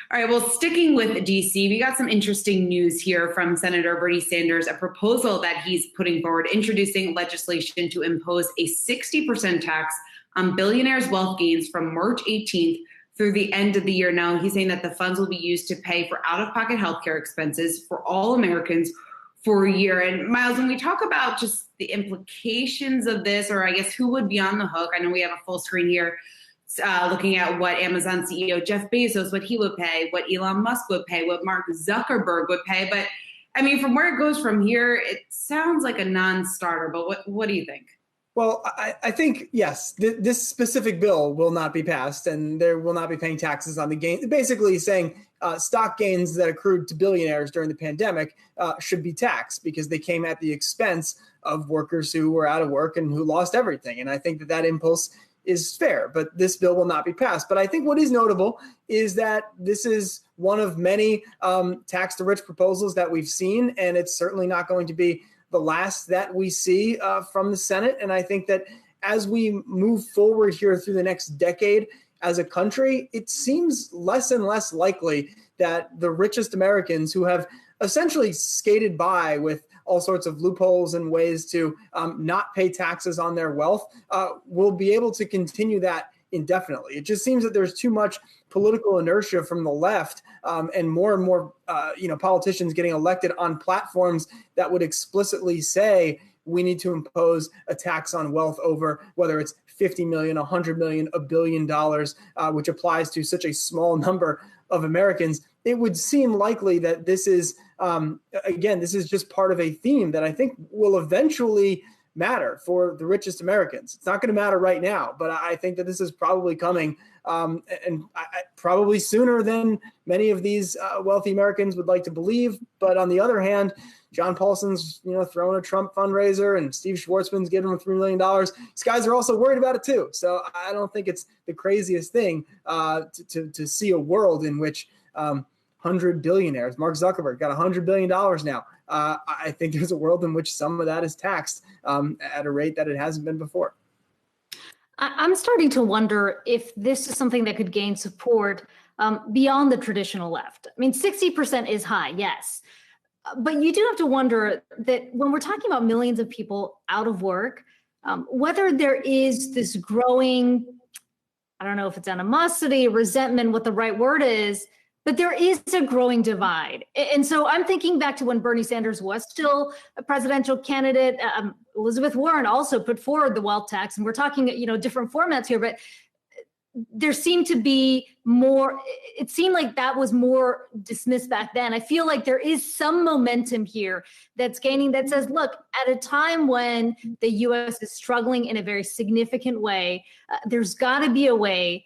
All right, well, sticking with DC, we got some interesting news here from Senator Bernie Sanders, a proposal that he's putting forward, introducing legislation to impose a 60% tax on billionaires' wealth gains from March 18th through the end of the year. Now, he's saying that the funds will be used to pay for out-of-pocket healthcare expenses for all Americans for a year. And Miles, when we talk about just the implications of this, or I guess who would be on the hook, I know we have a full screen here looking at what Amazon CEO Jeff Bezos, what he would pay, what Elon Musk would pay, what Mark Zuckerberg would pay. But I mean, from where it goes from here, it sounds like a non-starter. But what do you think? Well, I think, yes, this specific bill will not be passed, and there will not be paying taxes on the gain. Basically saying stock gains that accrued to billionaires during the pandemic should be taxed because they came at the expense of workers who were out of work and who lost everything. And I think that impulse is fair, but this bill will not be passed. But I think what is notable is that this is one of many tax to rich proposals that we've seen, and it's certainly not going to be the last that we see from the Senate. And I think that as we move forward here through the next decade as a country, it seems less and less likely that the richest Americans who have essentially skated by with all sorts of loopholes and ways to not pay taxes on their wealth will be able to continue that indefinitely. It just seems that there's too much political inertia from the left and more politicians getting elected on platforms that would explicitly say we need to impose a tax on wealth over whether it's 50 million, 100 million, $1 billion, which applies to such a small number of Americans. It would seem likely that this is, this is just part of a theme that I think will eventually matter for the richest Americans. It's not going to matter right now, but I think that this is probably coming probably sooner than many of these wealthy Americans would like to believe. But on the other hand, John Paulson's, throwing a Trump fundraiser, and Steve Schwartzman's giving him $3 million. These guys are also worried about it too. So I don't think it's the craziest thing to see a world in which 100 billionaires, Mark Zuckerberg got $100 billion now. I think there's a world in which some of that is taxed at a rate that it hasn't been before. I'm starting to wonder if this is something that could gain support beyond the traditional left. I mean, 60% is high, yes. But you do have to wonder that when we're talking about millions of people out of work, whether there is this growing, I don't know if it's animosity, resentment, what the right word is, but there is a growing divide. And so I'm thinking back to when Bernie Sanders was still a presidential candidate. Elizabeth Warren also put forward the wealth tax, and we're talking, different formats here, but there seemed to be more, it seemed like that was more dismissed back then. I feel like there is some momentum here that's gaining that says, look, at a time when the US is struggling in a very significant way, there's got to be a way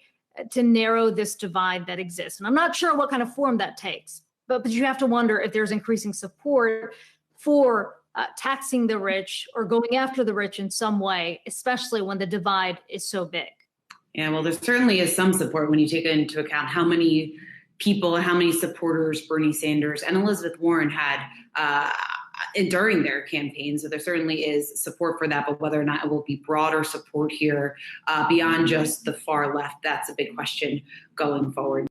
to narrow this divide that exists. And I'm not sure what kind of form that takes, but you have to wonder if there's increasing support for taxing the rich or going after the rich in some way, especially when the divide is so big. Yeah, well, there certainly is some support when you take into account how many people and how many supporters Bernie Sanders and Elizabeth Warren had during their campaign. So there certainly is support for that, but whether or not it will be broader support here beyond just the far left, that's a big question going forward.